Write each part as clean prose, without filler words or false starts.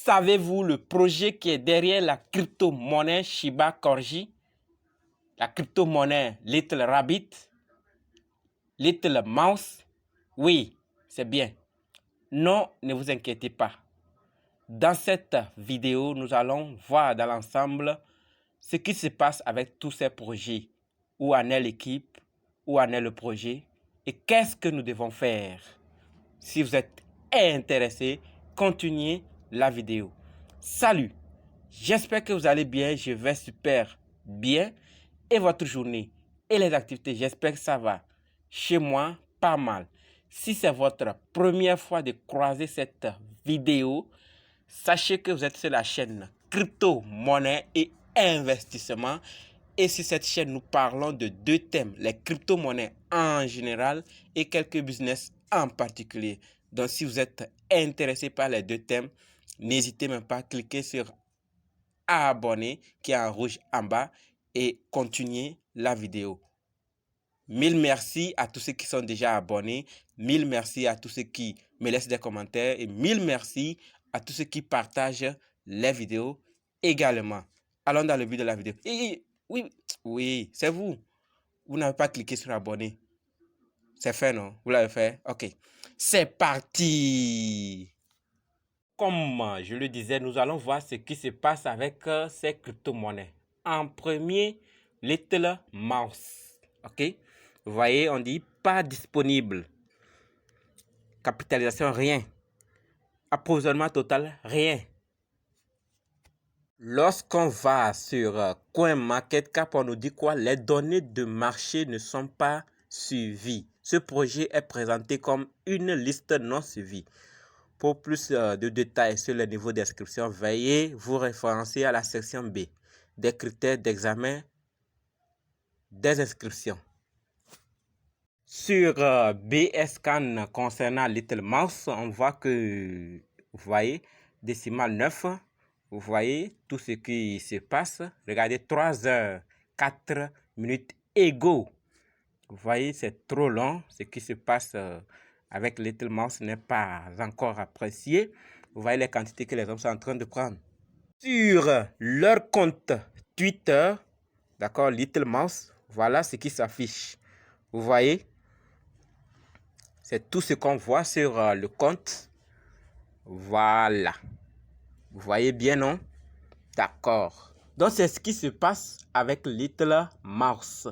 Savez-vous le projet qui est derrière la crypto-monnaie Shiba Corgi? La crypto-monnaie Little Rabbit? Little Mouse? Oui, c'est bien. Non, ne vous inquiétez pas. Dans cette vidéo, nous allons voir dans l'ensemble ce qui se passe avec tous ces projets. Où en est l'équipe? Où en est le projet? Et qu'est-ce que nous devons faire? Si vous êtes intéressé, continuez la vidéo. Salut! J'espère que vous allez bien. Je vais super bien. Et votre journée et les activités, j'espère que ça va. Chez moi, pas mal. Si c'est votre première fois de croiser cette vidéo, sachez que vous êtes sur la chaîne Crypto, Monnaie et Investissement. Et sur cette chaîne, nous parlons de deux thèmes, les crypto-monnaies en général et quelques business en particulier. Donc, si vous êtes intéressé par les deux thèmes, n'hésitez même pas à cliquer sur abonner qui est en rouge en bas et continuez la vidéo. Mille merci à tous ceux qui sont déjà abonnés. Mille merci à tous ceux qui me laissent des commentaires. Et mille merci à tous ceux qui partagent les vidéos également. Allons dans le but de la vidéo. Oui, c'est vous. Vous n'avez pas cliqué sur abonner. C'est fait, non? Vous l'avez fait? Ok. C'est parti. Comme je le disais, nous allons voir ce qui se passe avec ces crypto-monnaies. En premier, Little Mouse. Ok? Vous voyez, on dit pas disponible. Capitalisation, rien. Approvisionnement total, rien. Lorsqu'on va sur CoinMarketCap, on nous dit quoi? Les données de marché ne sont pas suivies. Ce projet est présenté comme une liste non suivie. Pour plus de détails sur le niveau d'inscription, veuillez vous référencer à la section B des critères d'examen des inscriptions. Sur BScan concernant Little Mouse, on voit que, vous voyez, décimal 9, vous voyez tout ce qui se passe. Regardez, 3 heures, 4 minutes égaux. Vous voyez, c'est trop long. Ce qui se passe avec Little Mouse n'est pas encore apprécié. Vous voyez les quantités que les hommes sont en train de prendre. Sur leur compte Twitter, d'accord, Little Mouse, voilà ce qui s'affiche. Vous voyez, c'est tout ce qu'on voit sur le compte. Voilà. Vous voyez bien, non? D'accord. Donc, c'est ce qui se passe avec Little Mouse.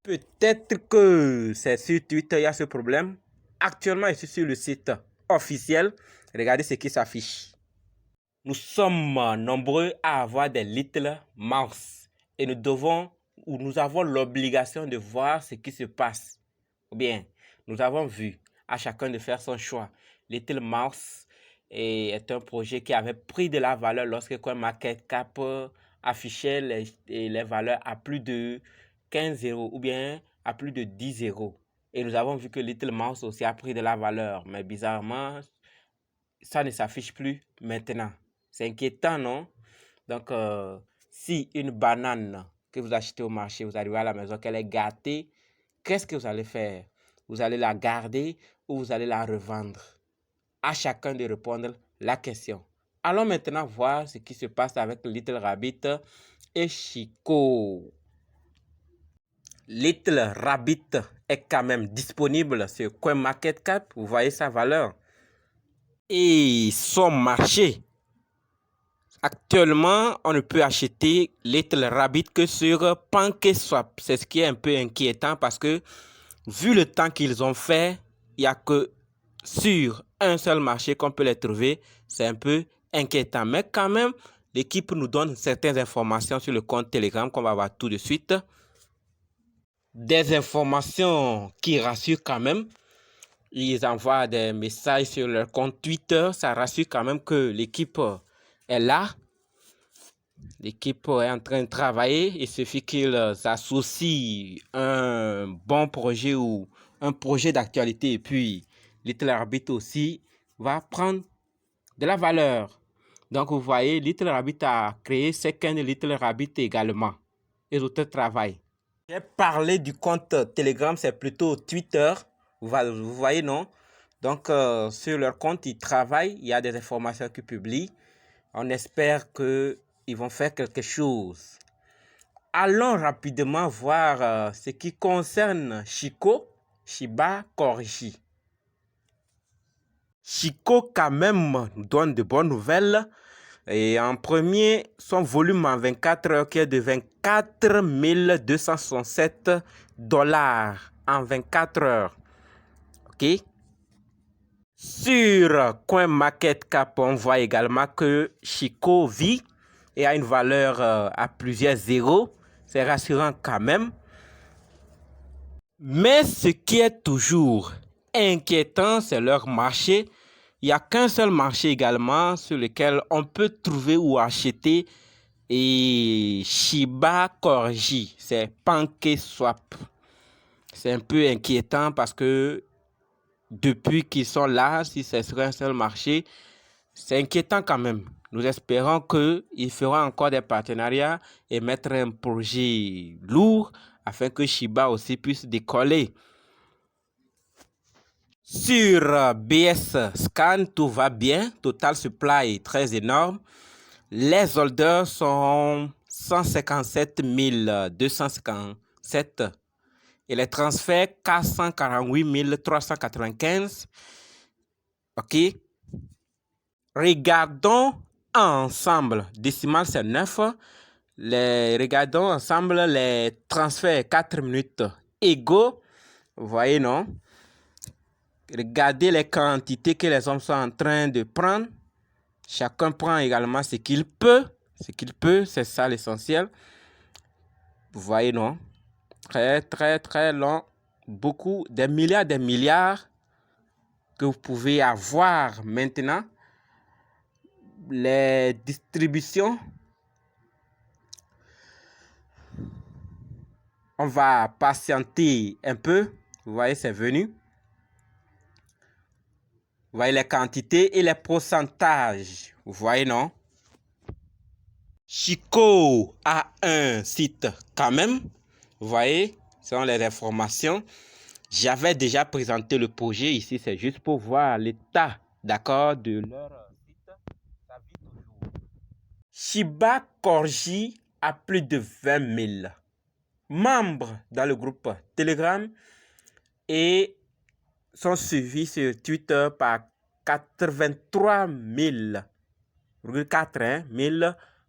Peut-être que c'est sur Twitter, il y a ce problème. Actuellement, je suis sur le site officiel. Regardez ce qui s'affiche. Nous sommes nombreux à avoir des Little Mouse. Et nous avons l'obligation de voir ce qui se passe. Ou bien, nous avons vu à chacun de faire son choix. Little Mouse est un projet qui avait pris de la valeur lorsque CoinMarketCap affichait les valeurs à plus de 15 € ou bien à plus de 10 €. Et nous avons vu que Little Mouse aussi a pris de la valeur. Mais bizarrement, ça ne s'affiche plus maintenant. C'est inquiétant, non? Donc, si une banane que vous achetez au marché, vous arrivez à la maison, qu'elle est gâtée, qu'est-ce que vous allez faire? Vous allez la garder ou vous allez la revendre? À chacun de répondre la question. Allons maintenant voir ce qui se passe avec Little Rabbit et Chico. Little Rabbit est quand même disponible sur CoinMarketCap. Vous voyez sa valeur. Et son marché. Actuellement, on ne peut acheter Little Rabbit que sur PancakeSwap. C'est ce qui est un peu inquiétant parce que vu le temps qu'ils ont fait, il n'y a que sur un seul marché qu'on peut les trouver. C'est un peu inquiétant. Mais quand même, l'équipe nous donne certaines informations sur le compte Telegram qu'on va voir tout de suite. Des informations qui rassurent quand même. Ils envoient des messages sur leur compte Twitter. Ça rassure quand même que l'équipe est là. L'équipe est en train de travailler. Il suffit qu'ils associent un bon projet ou un projet d'actualité. Et puis, Little Rabbit aussi va prendre de la valeur. Donc, vous voyez, Little Rabbit a créé Second Little Rabbit également. Les autres travaillent. J'ai parlé du compte Telegram, c'est plutôt Twitter. Vous voyez, non? Donc, sur leur compte, ils travaillent. Il y a des informations qu'ils publient. On espère qu'ils vont faire quelque chose. Allons rapidement voir ce qui concerne Chico, Shiba Corgi. Chico, quand même, nous donne de bonnes nouvelles. Et en premier, son volume en 24 heures qui est de 24 267 dollars en 24 heures. OK? Sur CoinMarketCap, on voit également que Chico vit et a une valeur à plusieurs zéros. C'est rassurant quand même. Mais ce qui est toujours inquiétant, c'est leur marché. Il n'y a qu'un seul marché également sur lequel on peut trouver ou acheter et Shiba Corgi, c'est PancakeSwap. C'est un peu inquiétant parce que depuis qu'ils sont là, si ce serait un seul marché, c'est inquiétant quand même. Nous espérons qu'ils feront encore des partenariats et mettre un projet lourd afin que Shiba aussi puisse décoller. Sur BS Scan, tout va bien. Total supply est très énorme. Les holders sont 157 257 et les transferts 448 395. OK. Regardons ensemble. Décimal, c'est 9. Regardons ensemble les transferts 4 minutes égaux. Vous voyez, non? Regardez les quantités que les hommes sont en train de prendre. Chacun prend également ce qu'il peut. Ce qu'il peut, c'est ça l'essentiel. Vous voyez, non? Très, très, très long. Beaucoup, des milliards que vous pouvez avoir maintenant. Les distributions. On va patienter un peu. Vous voyez, c'est venu. Vous voyez les quantités et les pourcentages. Vous voyez, non? Chico a un site quand même. Vous voyez, ce sont les informations. J'avais déjà présenté le projet ici. C'est juste pour voir l'état, d'accord, de leur site. Ça vit toujours. Shiba Corgi a plus de 20 000 membres dans le groupe Telegram et sont suivis sur Twitter par 83 000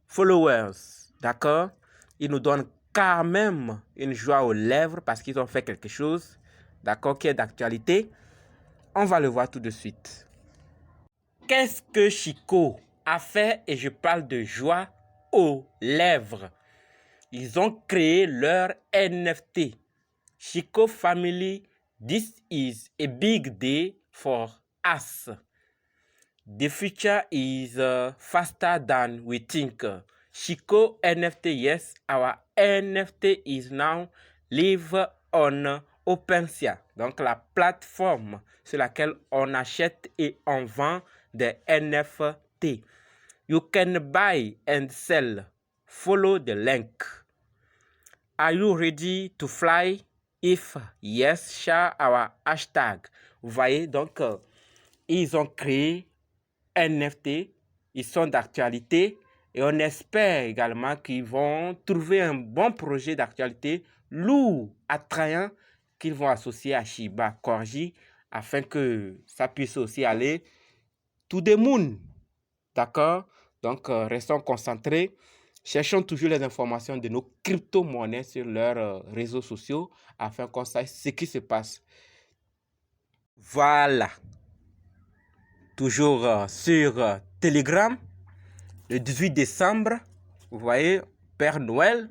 followers. D'accord? Ils nous donnent quand même une joie aux lèvres parce qu'ils ont fait quelque chose, d'accord, qui est d'actualité. On va le voir tout de suite. Qu'est-ce que Chico a fait? Et je parle de joie aux lèvres. Ils ont créé leur NFT. Chico Family, this is a big day for us. The future is faster than we think. Chico NFT, yes, our NFT is now live on OpenSea. Donc la plateforme sur laquelle on achète et on vend des NFT. You can buy and sell. Follow the link. Are you ready to fly? If yes, share our hashtag. Vous voyez, donc, ils ont créé NFT, ils sont d'actualité et on espère également qu'ils vont trouver un bon projet d'actualité lourd, attrayant, qu'ils vont associer à Shiba Corgi afin que ça puisse aussi aller to the moon. D'accord? Donc, restons concentrés. Cherchons toujours les informations de nos crypto-monnaies sur leurs réseaux sociaux afin qu'on sache ce qui se passe. Voilà. Toujours sur Telegram, le 18 décembre, vous voyez, Père Noël.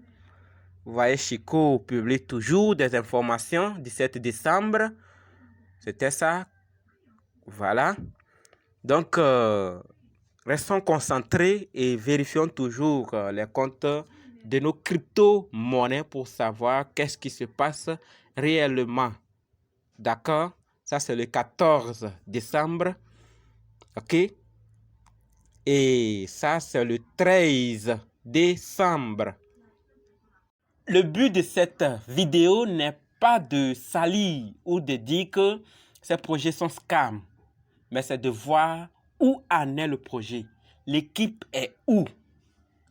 Vous voyez, Chico publie toujours des informations. 17 décembre, c'était ça. Voilà. Donc, restons concentrés et vérifions toujours les comptes de nos crypto-monnaies pour savoir qu'est-ce qui se passe réellement. D'accord? Ça, c'est le 14 décembre. OK? Et ça, c'est le 13 décembre. Le but de cette vidéo n'est pas de salir ou de dire que ces projets sont scam. mais c'est de voir où en est le projet. L'équipe est où?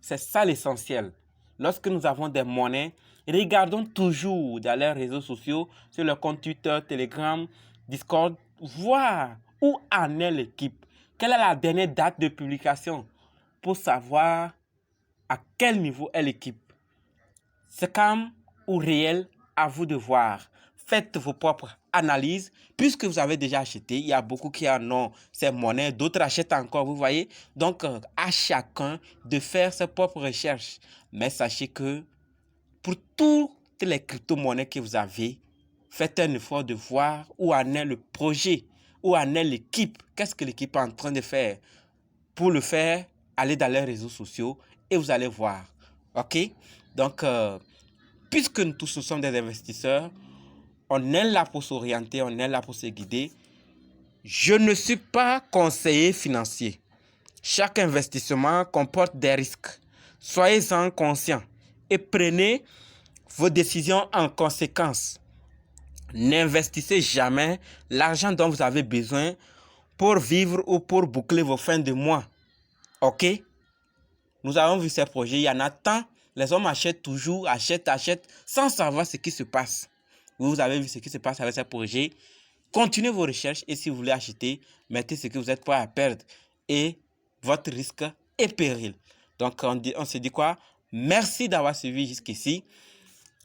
C'est ça l'essentiel. Lorsque nous avons des monnaies, regardons toujours dans les réseaux sociaux, sur le compte Twitter, Telegram, Discord, voir où en est l'équipe. Quelle est la dernière date de publication pour savoir à quel niveau est l'équipe. Scam ou réel, à vous de voir. Faites vos propres analyses. Puisque vous avez déjà acheté, il y a beaucoup qui en ont ces monnaies, d'autres achètent encore, vous voyez. Donc, à chacun de faire ses propres recherches. Mais sachez que pour toutes les crypto-monnaies que vous avez, faites un effort de voir où en est le projet, où en est l'équipe, qu'est-ce que l'équipe est en train de faire. Pour le faire, allez dans les réseaux sociaux et vous allez voir. OK? Donc, puisque nous tous nous sommes des investisseurs, on est là pour s'orienter, on est là pour se guider. Je ne suis pas conseiller financier. Chaque investissement comporte des risques. Soyez-en conscients et prenez vos décisions en conséquence. N'investissez jamais l'argent dont vous avez besoin pour vivre ou pour boucler vos fins de mois. OK? Nous avons vu ces projets, il y en a tant. Les hommes achètent toujours, achètent, sans savoir ce qui se passe. Vous avez vu ce qui se passe avec ces projets. Continuez vos recherches et si vous voulez acheter, mettez ce que vous êtes prêt à perdre et votre risque est péril. Donc, on se dit quoi? Merci d'avoir suivi jusqu'ici.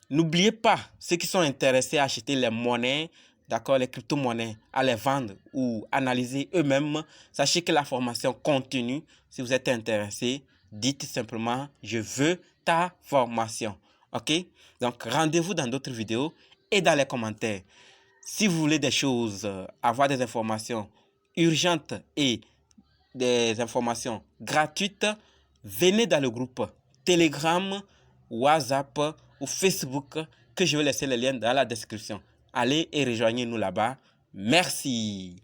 N'oubliez pas, ceux qui sont intéressés à acheter les monnaies, d'accord, les crypto-monnaies, à les vendre ou analyser eux-mêmes, sachez que la formation continue. Si vous êtes intéressé, dites simplement « Je veux ta formation ». OK? Donc, rendez-vous dans d'autres vidéos et dans les commentaires. Si vous voulez des choses, avoir des informations urgentes et des informations gratuites, venez dans le groupe Telegram, WhatsApp ou Facebook que je vais laisser les liens dans la description. Allez et rejoignez-nous là-bas. Merci.